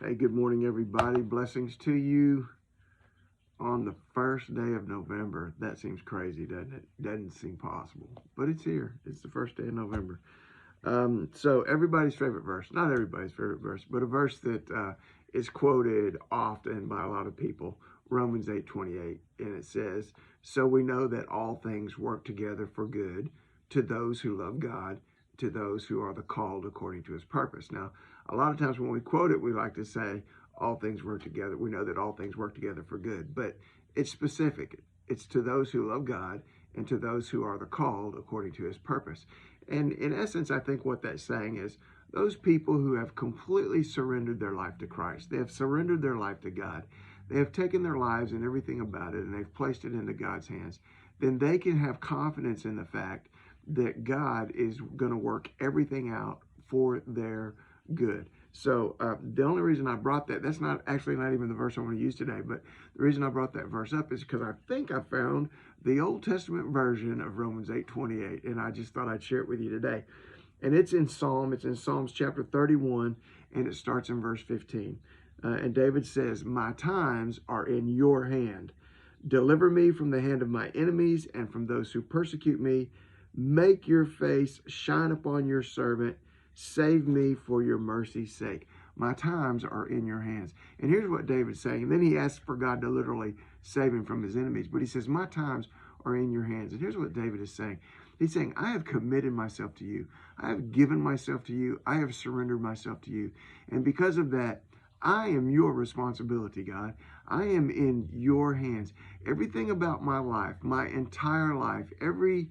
Hey, good morning, everybody. Blessings to you on the first day of November. That seems crazy, doesn't it? Doesn't seem possible, but it's here. It's the first day of November. So everybody's favorite verse, not everybody's favorite verse, but a verse that is quoted often by a lot of people, Romans 8:28, and it says, "So we know that all things work together for good to those who love God, to those who are the called according to his purpose." Now, a lot of times when we quote it, we like to say, all things work together. We know that all things work together for good, but it's specific. It's to those who love God and to those who are the called according to his purpose. And in essence, I think what that's saying is those people who have completely surrendered their life to Christ, they have surrendered their life to God, they have taken their lives and everything about it and they've placed it into God's hands, then they can have confidence in the fact that God is going to work everything out for their good. So the only reason I brought that's not even the verse I want to use today, but the reason I brought that verse up is because I think I found the Old Testament version of Romans 8:28, and I just thought I'd share it with you today. And it's in Psalms chapter 31, and it starts in verse 15. And David says, "My times are in your hand. Deliver me from the hand of my enemies and from those who persecute me. Make your face shine upon your servant. Save me for your mercy's sake. My times are in your hands." And here's what David's saying. And then he asks for God to literally save him from his enemies. But he says, my times are in your hands. And here's what David is saying. He's saying, I have committed myself to you. I have given myself to you. I have surrendered myself to you. And because of that, I am your responsibility, God. I am in your hands. Everything about my life, my entire life, every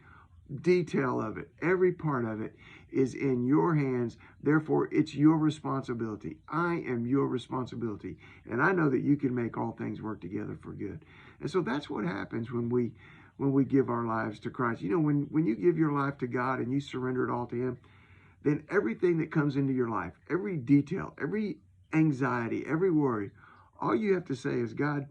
detail of it, every part of it is in your hands. Therefore, it's your responsibility. I am your responsibility. And I know that you can make all things work together for good. And so that's what happens when we give our lives to Christ. You know, when you give your life to God and you surrender it all to him, then everything that comes into your life, every detail, every anxiety, every worry, all you have to say is, God,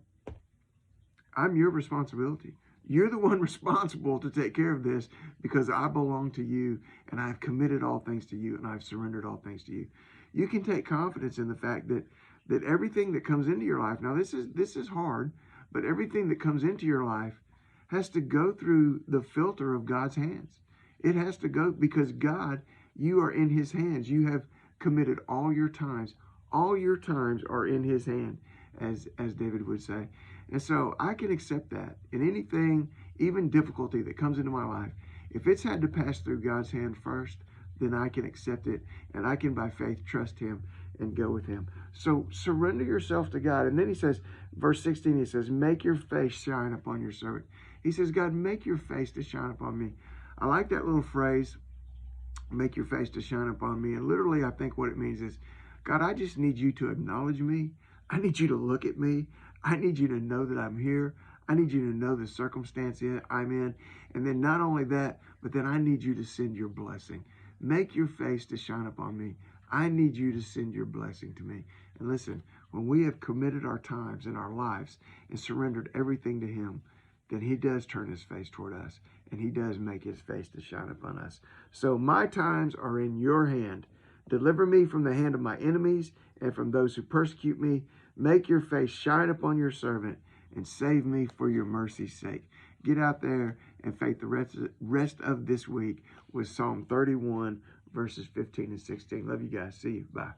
I'm your responsibility. You're the one responsible to take care of this because I belong to you and I've committed all things to you and I've surrendered all things to you. You can take confidence in the fact that everything that comes into your life, now this is hard, but everything that comes into your life has to go through the filter of God's hands. It has to go because God, you are in his hands. You have committed all your times. All your times are in his hand, as David would say. And so I can accept that in anything, even difficulty that comes into my life. If it's had to pass through God's hand first, then I can accept it and I can by faith trust him and go with him. So surrender yourself to God. And then he says, verse 16, he says, make your face shine upon your servant. He says, God, make your face to shine upon me. I like that little phrase, make your face to shine upon me. And literally, I think what it means is, God, I just need you to acknowledge me. I need you to look at me. I need you to know that I'm here. I need you to know the circumstance I'm in. And then not only that, but then I need you to send your blessing. Make your face to shine upon me. I need you to send your blessing to me. And listen, when we have committed our times and our lives and surrendered everything to him, then he does turn his face toward us and he does make his face to shine upon us. So my times are in your hand. Deliver me from the hand of my enemies and from those who persecute me. Make your face shine upon your servant and save me for your mercy's sake. Get out there and faith the rest of this week with Psalm 31, verses 15 and 16. Love you guys. See you. Bye.